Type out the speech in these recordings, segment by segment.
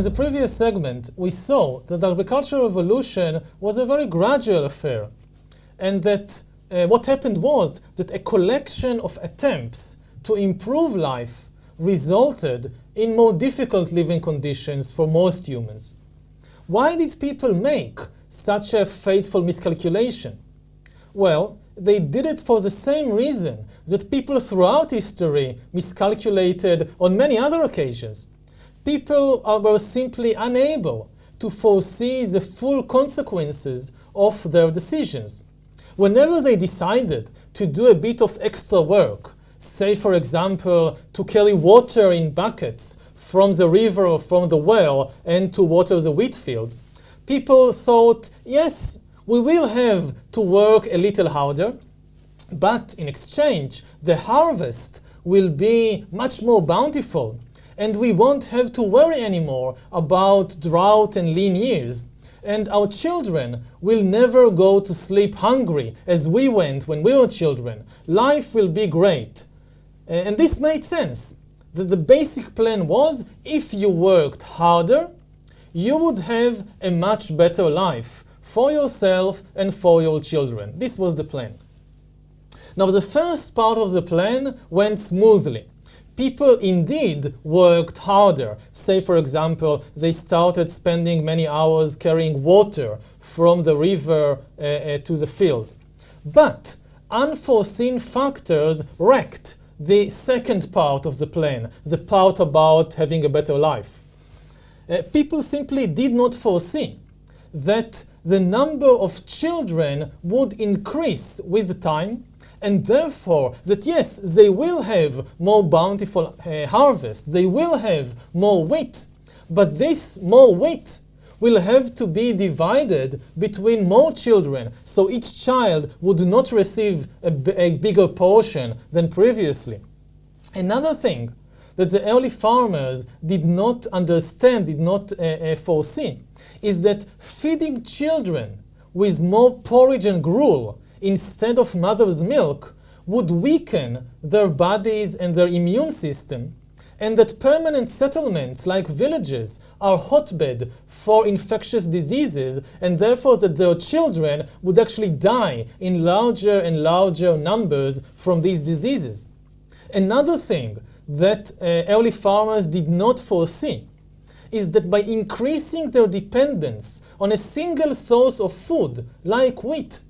the previous segment, we saw that the agricultural revolution was a very gradual affair, and that what happened was that a collection of attempts to improve life resulted in more difficult living conditions for most humans. Why did people make such a fateful miscalculation? Well, they did it for the same reason that people throughout history miscalculated on many other occasions. People were simply unable to foresee the full consequences of their decisions. Whenever they decided to do a bit of extra work, say for example to carry water in buckets from the river or from the well and to water the wheat fields, people thought, yes, we will have to work a little harder, but in exchange the harvest will be much more bountiful, and we won't have to worry anymore about drought and lean years. And our children will never go to sleep hungry as we went when we were children. Life will be great. And this made sense. The basic plan was, if you worked harder, you would have a much better life for yourself and for your children. This was the plan. Now, the first part of the plan went smoothly. People indeed worked harder. Say, for example, they started spending many hours carrying water from the river to the field. But unforeseen factors wrecked the second part of the plan, the part about having a better life. People simply did not foresee that the number of children would increase with time, and therefore that yes, they will have more bountiful harvest, they will have more wheat, but this more wheat will have to be divided between more children, so each child would not receive a bigger portion than previously. Another thing that the early farmers did not understand, did not foresee, is that feeding children with more porridge and gruel instead of mother's milk would weaken their bodies and their immune system, and that permanent settlements like villages are hotbed for infectious diseases, and therefore that their children would actually die in larger and larger numbers from these diseases. Another thing that early farmers did not foresee is that by increasing their dependence on a single source of food, like wheat,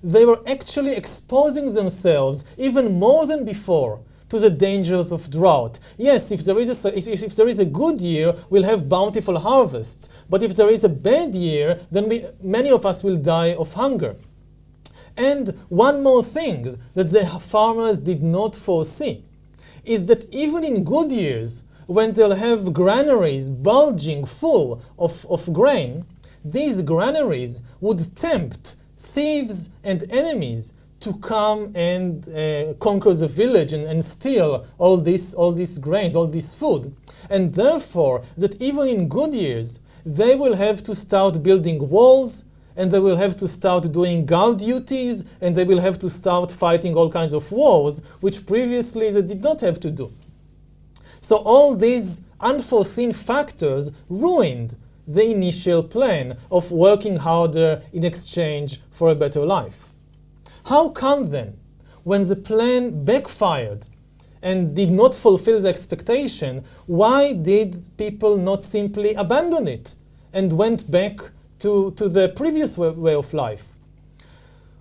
they were actually exposing themselves even more than before to the dangers of drought. Yes, if there is a good year, we'll have bountiful harvests. But if there is a bad year, then many of us will die of hunger. And one more thing that the farmers did not foresee is that even in good years, when they'll have granaries bulging full of grain, these granaries would tempt thieves and enemies to come and conquer the village and steal all these grains, all this food. And therefore, that even in good years, they will have to start building walls, and they will have to start doing guard duties, and they will have to start fighting all kinds of wars, which previously they did not have to do. So all these unforeseen factors ruined the initial plan of working harder in exchange for a better life. How come then, when the plan backfired and did not fulfill the expectation, why did people not simply abandon it and went back to the previous way of life?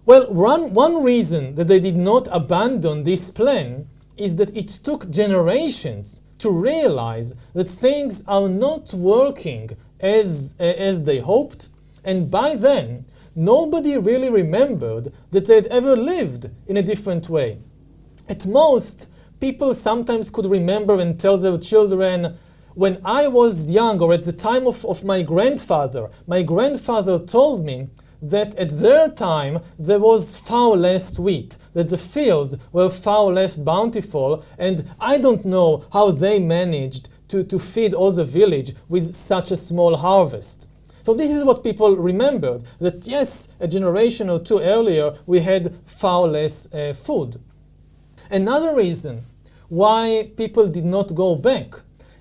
Well, one reason that they did not abandon this plan is that it took generations to realize that things are not working as they hoped, and by then nobody really remembered that they had ever lived in a different way. At most, people sometimes could remember and tell their children, when I was young, or at the time of my grandfather told me that at their time there was far less wheat, that the fields were far less bountiful, and I don't know how they managed to feed all the village with such a small harvest. So this is what people remembered, that yes, a generation or two earlier we had far less food. Another reason why people did not go back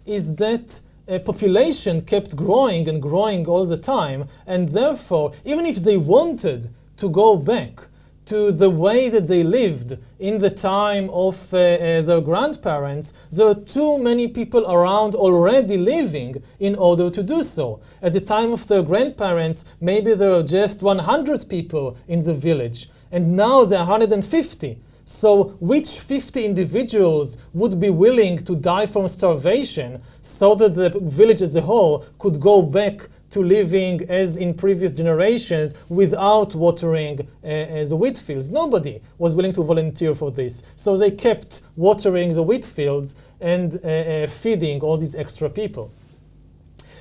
is that population kept growing and growing all the time, and therefore, even if they wanted to go back to the way that they lived in the time of their grandparents, there are too many people around already living in order to do so. At the time of their grandparents, maybe there were just 100 people in the village, and now there are 150. So which 50 individuals would be willing to die from starvation so that the village as a whole could go back to living as in previous generations without watering the wheat fields? Nobody was willing to volunteer for this. So they kept watering the wheat fields and feeding all these extra people.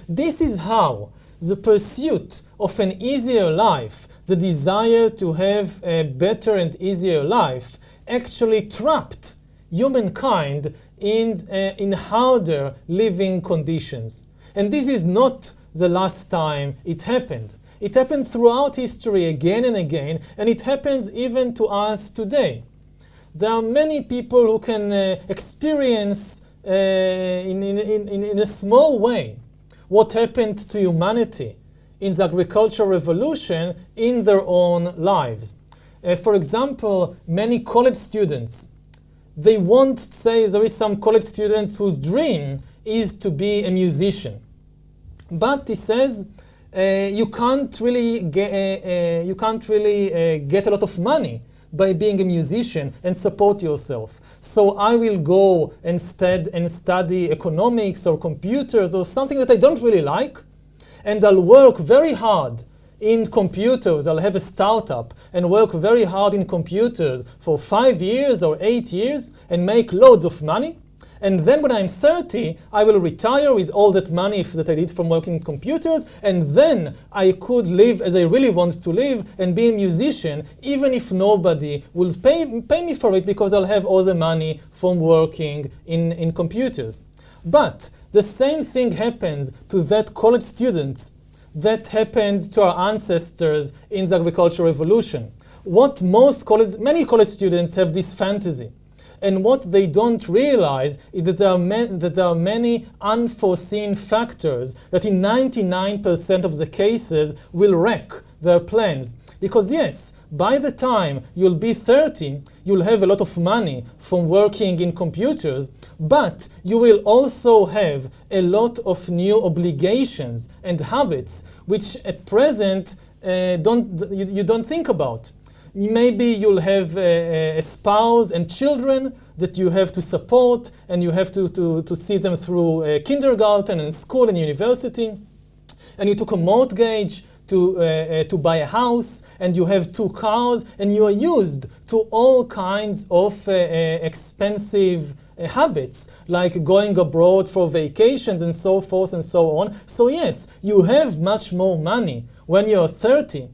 This is how the pursuit of an easier life, the desire to have a better and easier life, actually trapped humankind in harder living conditions. And this is not the last time it happened. It happened throughout history again and again, and it happens even to us today. There are many people who can experience in a small way what happened to humanity in the agricultural revolution in their own lives. For example, many college students, they won't say there is some college students whose dream is to be a musician. But he says you can't really get a lot of money by being a musician and support yourself. So I will go instead and study economics or computers or something that I don't really like, and I'll work very hard in computers. I'll have a startup and work very hard in computers for 5 years or 8 years and make loads of money. And then when I'm 30, I will retire with all that money that I did from working in computers, and then I could live as I really want to live and be a musician, even if nobody will pay me for it, because I'll have all the money from working in computers. But the same thing happens to that college students that happened to our ancestors in the agricultural revolution. Many college students have this fantasy. And what they don't realize is that there are many unforeseen factors that in 99% of the cases will wreck their plans. Because yes, by the time you'll be 30, you'll have a lot of money from working in computers, but you will also have a lot of new obligations and habits which at present you don't think about. Maybe you'll have a spouse and children that you have to support, and you have to see them through kindergarten and school and university. And you took a mortgage to buy a house, and you have 2 cars, and you are used to all kinds of expensive habits, like going abroad for vacations and so forth and so on. So yes, you have much more money when you're 30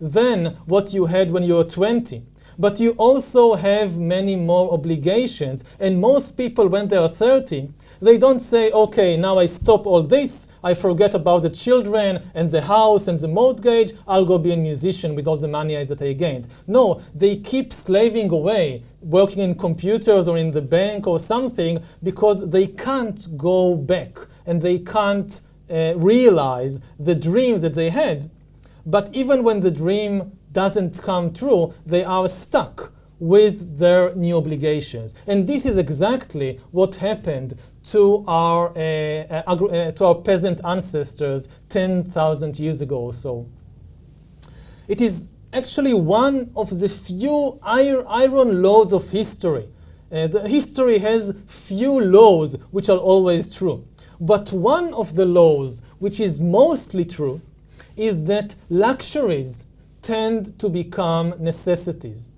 than what you had when you were 20. But you also have many more obligations, and most people when they are 30, they don't say, okay, now I stop all this, I forget about the children and the house and the mortgage, I'll go be a musician with all the money that I gained. No, they keep slaving away, working in computers or in the bank or something, because they can't go back and they can't realize the dream that they had. But even when the dream doesn't come true, they are stuck with their new obligations. And this is exactly what happened to our peasant ancestors 10,000 years ago or so. It is actually one of the few iron laws of history. The history has few laws which are always true. But one of the laws which is mostly true is that luxuries tend to become necessities.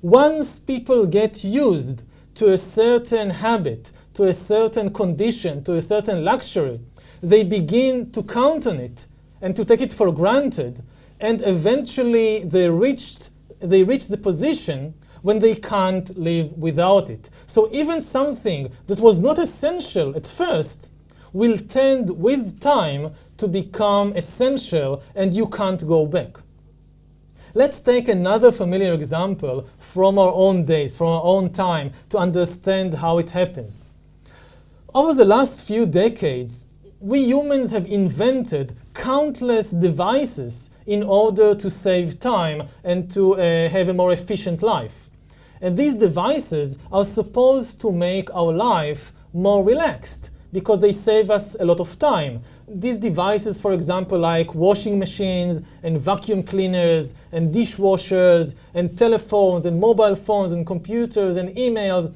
Once people get used to a certain habit, to a certain condition, to a certain luxury, they begin to count on it and to take it for granted, and eventually they reach the position when they can't live without it. So even something that was not essential at first will tend with time to become essential, and you can't go back. Let's take another familiar example from our own days, from our own time, to understand how it happens. Over the last few decades, we humans have invented countless devices in order to save time and to have a more efficient life. And these devices are supposed to make our life more relaxed because they save us a lot of time. These devices, for example, like washing machines and vacuum cleaners and dishwashers and telephones and mobile phones and computers and emails,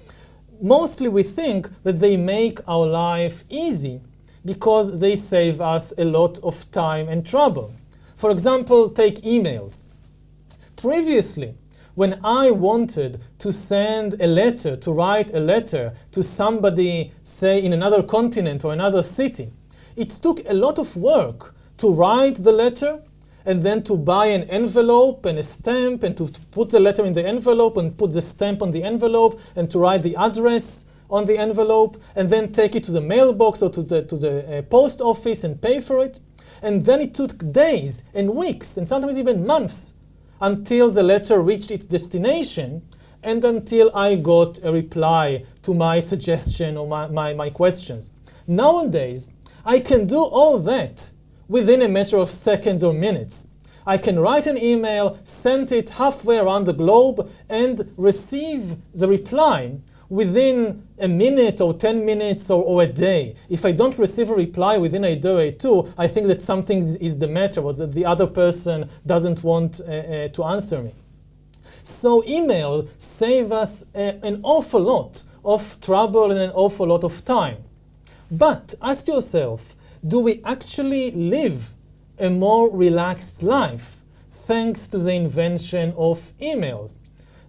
mostly we think that they make our life easy because they save us a lot of time and trouble. For example, take emails. Previously, when I wanted to send a letter, to write a letter to somebody, say, in another continent or another city, it took a lot of work to write the letter and then to buy an envelope and a stamp and to put the letter in the envelope and put the stamp on the envelope and to write the address on the envelope and then take it to the mailbox or to the post office and pay for it. And then it took days and weeks and sometimes even months until the letter reached its destination and until I got a reply to my suggestion or my questions. Nowadays, I can do all that within a matter of seconds or minutes. I can write an email, send it halfway around the globe, and receive the reply within a minute or 10 minutes or a day. If I don't receive a reply within a day or two, I think that something is the matter, or that the other person doesn't want to answer me. So email save us an awful lot of trouble and an awful lot of time. But ask yourself, do we actually live a more relaxed life thanks to the invention of emails?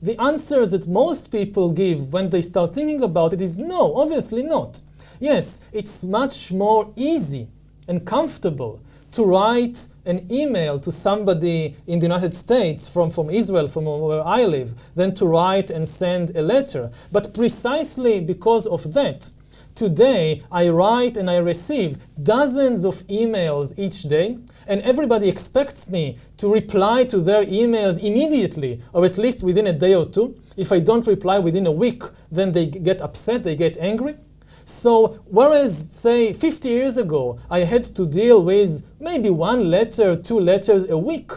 The answer that most people give when they start thinking about it is no, obviously not. Yes, it's much more easy and comfortable to write an email to somebody in the United States from Israel, from where I live, than to write and send a letter. But precisely because of that, today I write and I receive dozens of emails each day, and everybody expects me to reply to their emails immediately, or at least within a day or two. If I don't reply within a week, then they get upset, they get angry. So whereas, say, 50 years ago, I had to deal with maybe one letter, two letters a week,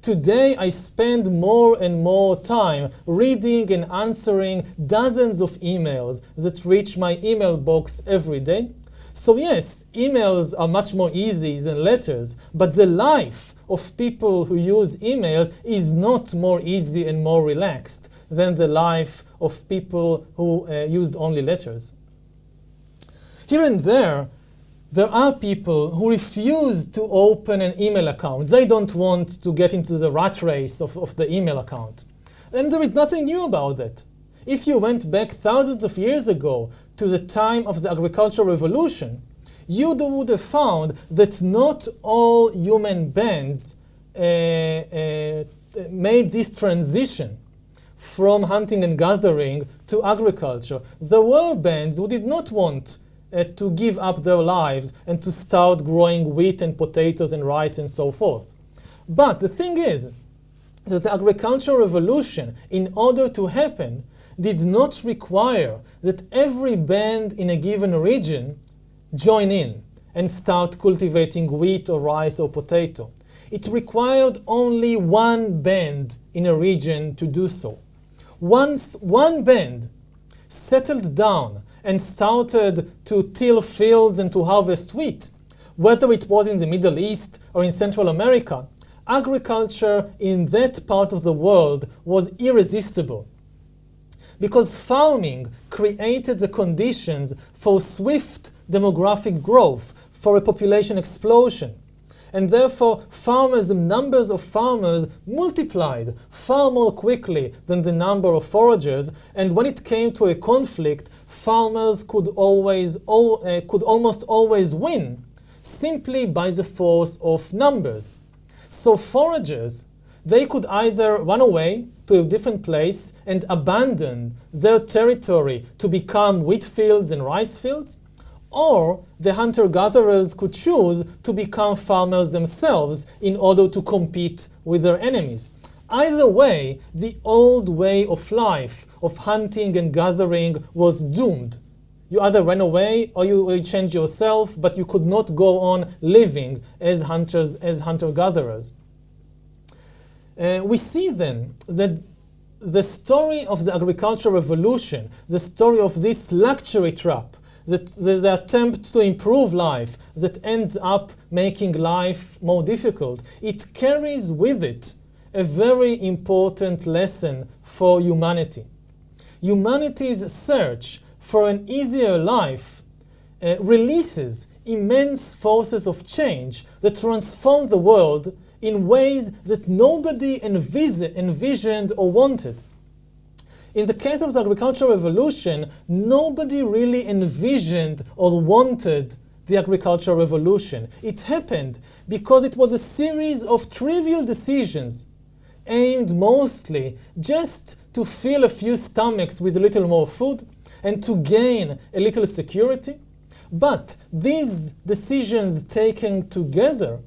today I spend more and more time reading and answering dozens of emails that reach my email box every day. So yes, emails are much more easy than letters, but the life of people who use emails is not more easy and more relaxed than the life of people who used only letters. Here and there are people who refuse to open an email account. They don't want to get into the rat race of the email account. And there is nothing new about that. If you went back thousands of years ago to the time of the agricultural revolution, you would have found that not all human bands made this transition from hunting and gathering to agriculture. There were bands who did not want to give up their lives and to start growing wheat and potatoes and rice and so forth. But the thing is that the agricultural revolution, in order to happen, did not require that every band in a given region join in and start cultivating wheat or rice or potato. It required only one band in a region to do so. Once one band settled down and started to till fields and to harvest wheat, whether it was in the Middle East or in Central America, agriculture in that part of the world was irresistible. Because farming created the conditions for swift demographic growth, for a population explosion. And therefore, numbers of farmers multiplied far more quickly than the number of foragers. And when it came to a conflict, farmers could almost always win simply by the force of numbers. So foragers, they could either run away to a different place and abandon their territory to become wheat fields and rice fields, or the hunter-gatherers could choose to become farmers themselves in order to compete with their enemies. Either way, the old way of life, of hunting and gathering, was doomed. You either ran away or you changed yourself, but you could not go on living as hunters, as hunter-gatherers. We see then that the story of the agricultural revolution, the story of this luxury trap, the attempt to improve life that ends up making life more difficult, it carries with it a very important lesson for humanity. Humanity's search for an easier life releases immense forces of change that transform the world in ways that nobody envisioned or wanted. In the case of the agricultural revolution, nobody really envisioned or wanted the agricultural revolution. It happened because it was a series of trivial decisions aimed mostly just to fill a few stomachs with a little more food and to gain a little security. But these decisions taken together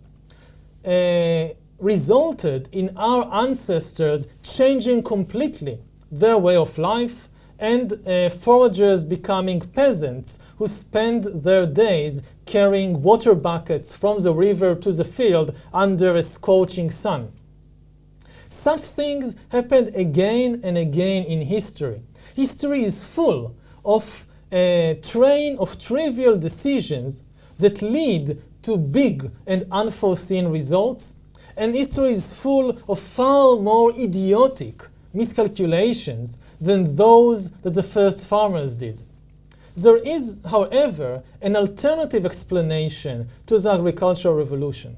resulted in our ancestors changing completely their way of life, and foragers becoming peasants who spend their days carrying water buckets from the river to the field under a scorching sun. Such things happened again and again in history. History is full of a train of trivial decisions that lead to big and unforeseen results, and history is full of far more idiotic miscalculations than those that the first farmers did. There is, however, an alternative explanation to the agricultural revolution.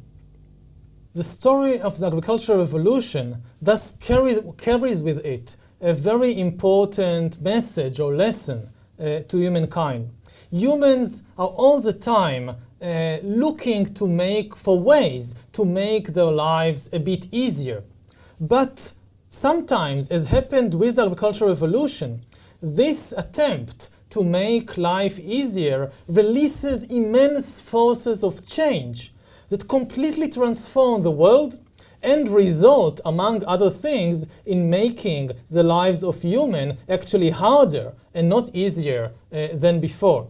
The story of the agricultural revolution thus carries with it a very important message or lesson to humankind. Humans are all the time looking for ways to make their lives a bit easier. But sometimes, as happened with the agricultural revolution, this attempt to make life easier releases immense forces of change that completely transform the world and result, among other things, in making the lives of humans actually harder and not easier than before.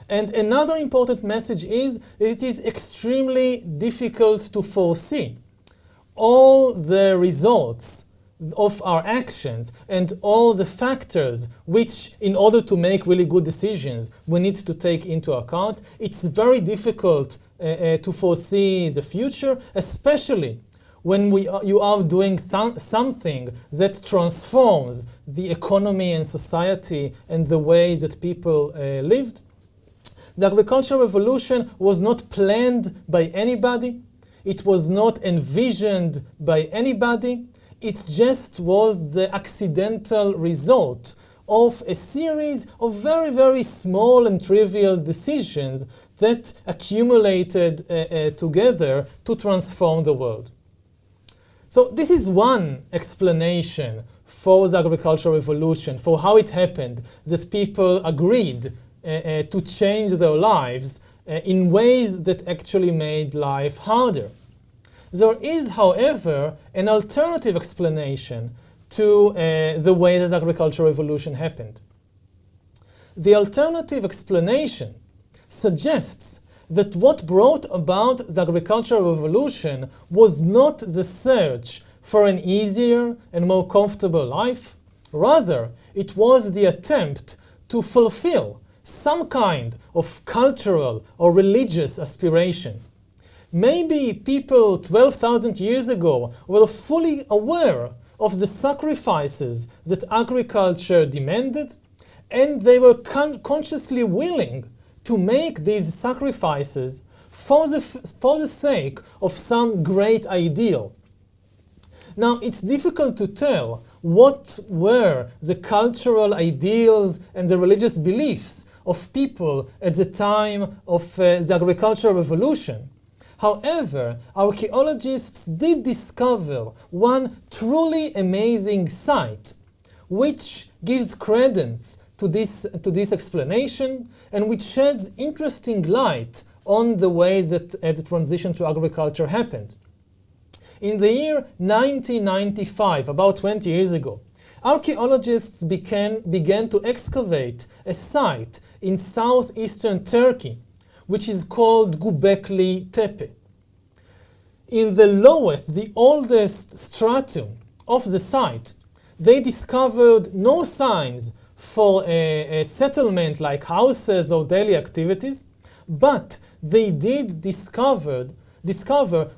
And another important message is that it is extremely difficult to foresee all the results of our actions and all the factors which, in order to make really good decisions, we need to take into account. It's very difficult to foresee the future, especially when you are doing something that transforms the economy and society and the way that people lived. The agricultural revolution was not planned by anybody. It was not envisioned by anybody. It just was the accidental result of a series of very, very small and trivial decisions that accumulated together to transform the world. So this is one explanation for the agricultural revolution, for how it happened, that people agreed to change their lives in ways that actually made life harder. There is, however, an alternative explanation to the way that the agricultural revolution happened. The alternative explanation suggests that what brought about the agricultural revolution was not the search for an easier and more comfortable life. Rather, it was the attempt to fulfill some kind of cultural or religious aspiration. Maybe people 12,000 years ago were fully aware of the sacrifices that agriculture demanded, and they were consciously willing to make these sacrifices for the sake of some great ideal. Now, it's difficult to tell what were the cultural ideals and the religious beliefs of people at the time of the agricultural revolution. However, archaeologists did discover one truly amazing site, which gives credence to this explanation and which sheds interesting light on the way that the transition to agriculture happened. In the year 1995, about 20 years ago, archaeologists began to excavate a site in southeastern Turkey, which is called Göbekli Tepe. In the lowest, the oldest stratum of the site, they discovered no signs for a settlement like houses or daily activities, but they did discover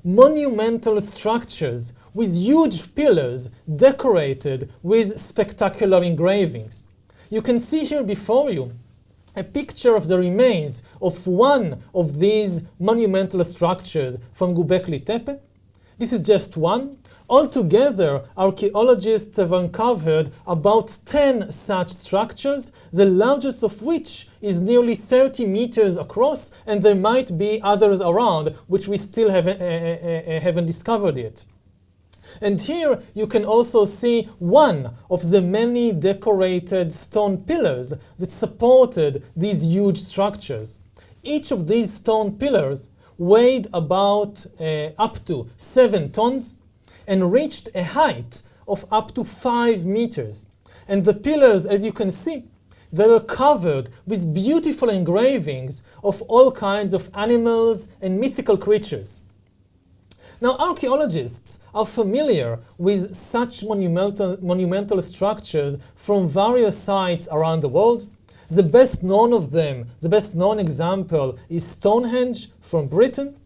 monumental structures with huge pillars decorated with spectacular engravings. You can see here before you a picture of the remains of one of these monumental structures from Göbekli Tepe. This is just one. Altogether, archaeologists have uncovered about 10 such structures, the largest of which is nearly 30 meters across, and there might be others around which we still haven't discovered yet. And here you can also see one of the many decorated stone pillars that supported these huge structures. Each of these stone pillars weighed about up to 7 tons and reached a height of up to 5 meters. And the pillars, as you can see, they were covered with beautiful engravings of all kinds of animals and mythical creatures. Now, archaeologists are familiar with such monumental structures from various sites around the world. The best known of them, the best known example is Stonehenge from Britain.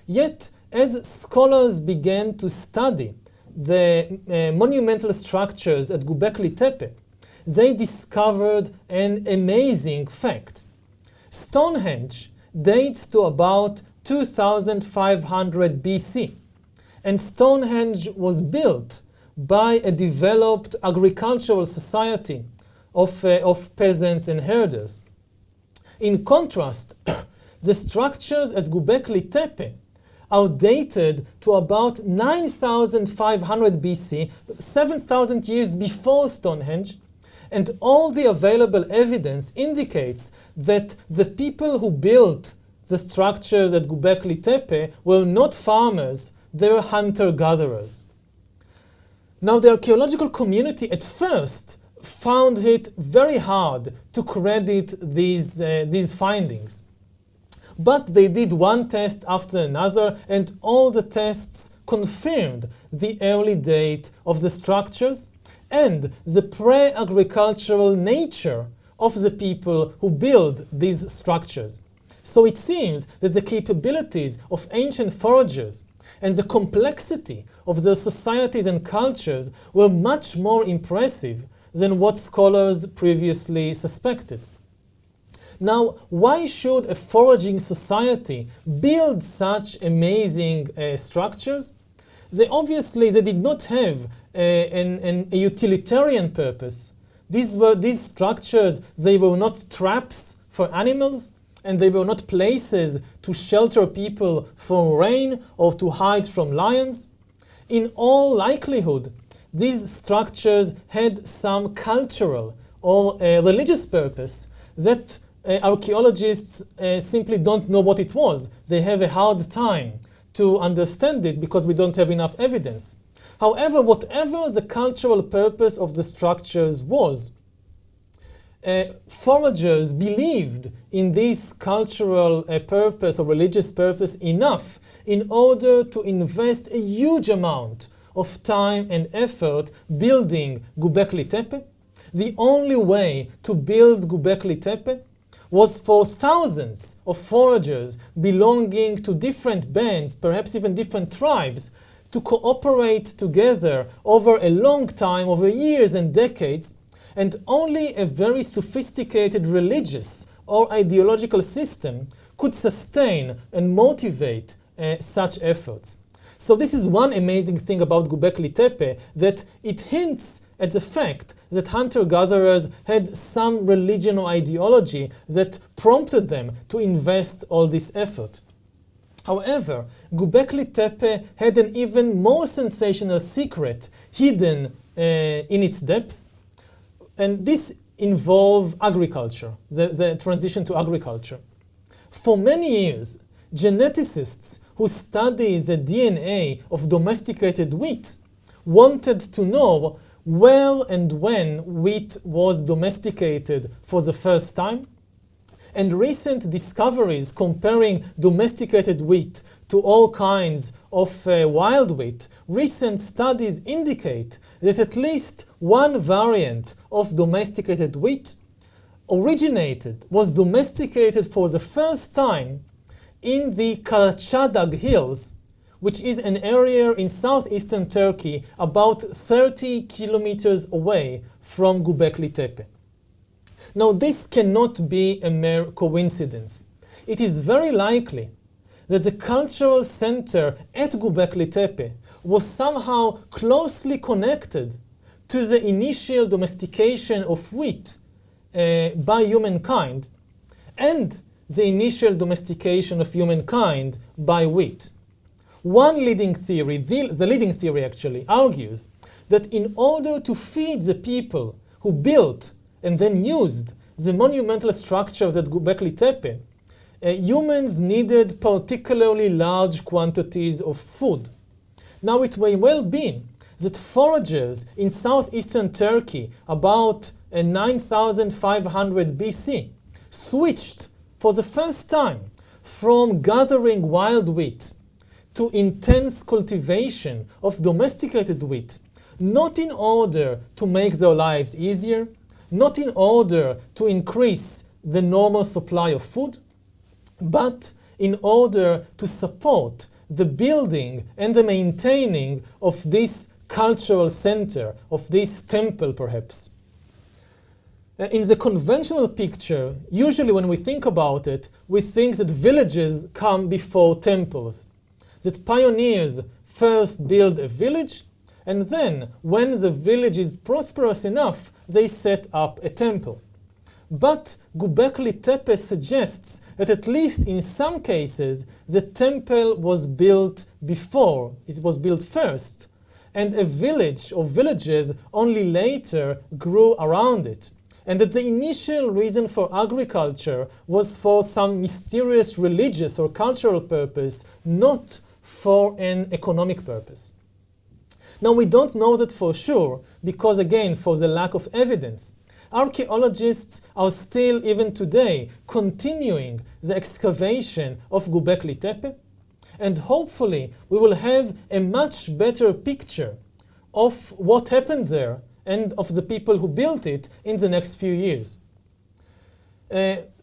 Yet, as scholars began to study the monumental structures at Göbekli Tepe, they discovered an amazing fact. Stonehenge dates to about 2500 BC, and Stonehenge was built by a developed agricultural society of peasants and herders. In contrast, the structures at Göbekli Tepe are dated to about 9500 BC, 7,000 years before Stonehenge, and all the available evidence indicates that the people who built the structures at Göbekli Tepe were not farmers, they were hunter-gatherers. Now, the archaeological community at first found it very hard to credit these findings. But they did one test after another, and all the tests confirmed the early date of the structures and the pre-agricultural nature of the people who build these structures. So it seems that the capabilities of ancient foragers and the complexity of their societies and cultures were much more impressive than what scholars previously suspected. Now, why should a foraging society build such amazing structures? They did not have a utilitarian purpose. These structures, they were not traps for animals, and they were not places to shelter people from rain or to hide from lions. In all likelihood, these structures had some cultural or religious purpose that archaeologists simply don't know what it was. They have a hard time to understand it because we don't have enough evidence. However, whatever the cultural purpose of the structures was, foragers believed in this cultural purpose or religious purpose enough in order to invest a huge amount of time and effort building Göbekli Tepe. The only way to build Göbekli Tepe was for thousands of foragers belonging to different bands, perhaps even different tribes, to cooperate together over a long time, over years and decades, and only a very sophisticated religious or ideological system could sustain and motivate such efforts. So this is one amazing thing about Göbekli Tepe, that it hints at the fact that hunter-gatherers had some religion or ideology that prompted them to invest all this effort. However, Göbekli Tepe had an even more sensational secret hidden in its depth, and this involved agriculture, the transition to agriculture. For many years, geneticists who study the DNA of domesticated wheat wanted to know where and when wheat was domesticated for the first time, and recent discoveries comparing domesticated wheat to all kinds of wild wheat, recent studies indicate that at least one variant of domesticated wheat was domesticated for the first time in the Karachadag Hills, which is an area in southeastern Turkey about 30 kilometers away from Göbekli Tepe. Now, this cannot be a mere coincidence. It is very likely that the cultural center at Göbekli Tepe was somehow closely connected to the initial domestication of wheat by humankind and the initial domestication of humankind by wheat. One leading theory, the leading theory actually, argues that in order to feed the people who built and then used the monumental structures at Göbekli Tepe, humans needed particularly large quantities of food. Now, it may well be that foragers in southeastern Turkey about 9,500 BC switched for the first time from gathering wild wheat to intense cultivation of domesticated wheat, not in order to make their lives easier, not in order to increase the normal supply of food, but in order to support the building and the maintaining of this cultural center, of this temple perhaps. In the conventional picture, usually when we think about it, we think that villages come before temples, that pioneers first build a village, and then, when the village is prosperous enough, they set up a temple. But Göbekli Tepe suggests that at least in some cases, the temple was built before, it was built first, and a village or villages only later grew around it. And that the initial reason for agriculture was for some mysterious religious or cultural purpose, not for an economic purpose. Now, we don't know that for sure because, again, for the lack of evidence. Archaeologists are still, even today, continuing the excavation of Göbekli Tepe, and hopefully we will have a much better picture of what happened there and of the people who built it in the next few years.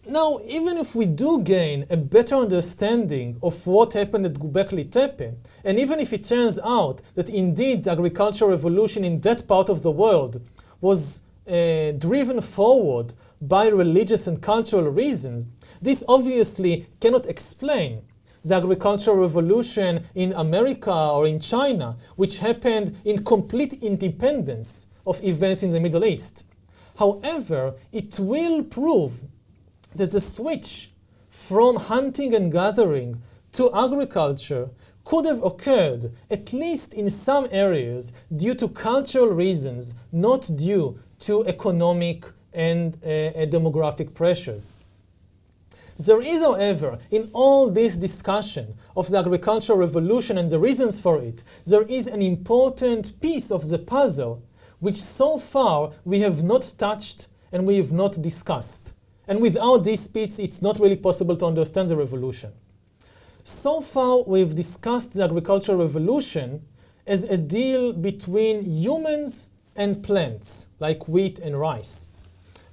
Now, even if we do gain a better understanding of what happened at Göbekli Tepe, and even if it turns out that indeed the agricultural revolution in that part of the world was driven forward by religious and cultural reasons, this obviously cannot explain the agricultural revolution in America or in China, which happened in complete independence of events in the Middle East. However, it will prove that the switch from hunting and gathering to agriculture could have occurred, at least in some areas, due to cultural reasons, not due to economic and demographic pressures. There is, however, in all this discussion of the agricultural revolution and the reasons for it, there is an important piece of the puzzle which so far we have not touched and we have not discussed. And without this piece, it's not really possible to understand the revolution. So far, we've discussed the agricultural revolution as a deal between humans and plants, like wheat and rice.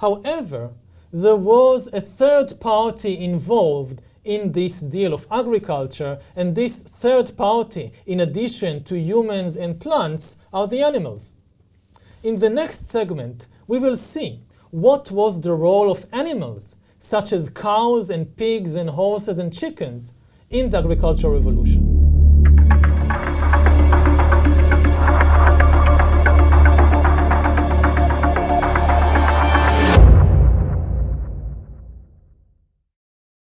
However, there was a third party involved in this deal of agriculture, and this third party, in addition to humans and plants, are the animals. In the next segment, we will see what was the role of animals, such as cows and pigs and horses and chickens, in the agricultural revolution.